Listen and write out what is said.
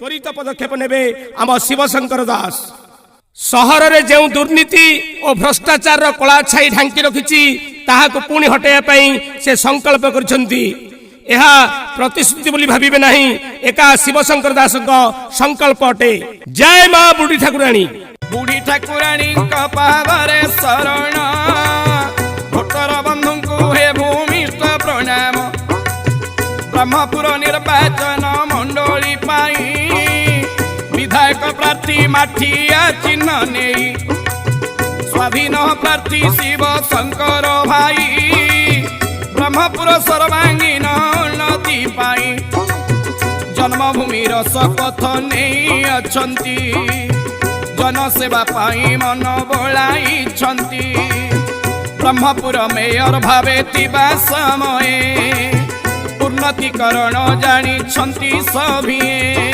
त्वरित पदक्षेप नेबे आम शिवशंकर दास। सहर रे जो दुर्नीति और भ्रष्टाचार कला छाई ढांकी रखी ताहाको पुणी हटाइबा से संकल्प करछंती। यह प्रतिश्रुति बोली भाविबे नहीं, एका शिवशंकर दास संकल्प अटे। जय मां बुढ़ी ठाकुराणी। बुढ़ी ठाकुराणी पावरे शरण भोटर बंधु को हे भूमिष्ठ प्रणाम। ब्रह्मपुर निर्वाचन मंडली पाई विधायक प्रार्थी माठिया चिन्ह नहीं। स्वाधीन प्रार्थी शिव शंकर भाई ब्रह्मपुर सर्वांगीन उन्नति पाई जन्मभूमि शपथ नहीं अछंती। जनसेवा पाई मन बोलाई ब्रह्मपुर मेयर भावे थिबा समय उन्नतिकरण जानी सभी।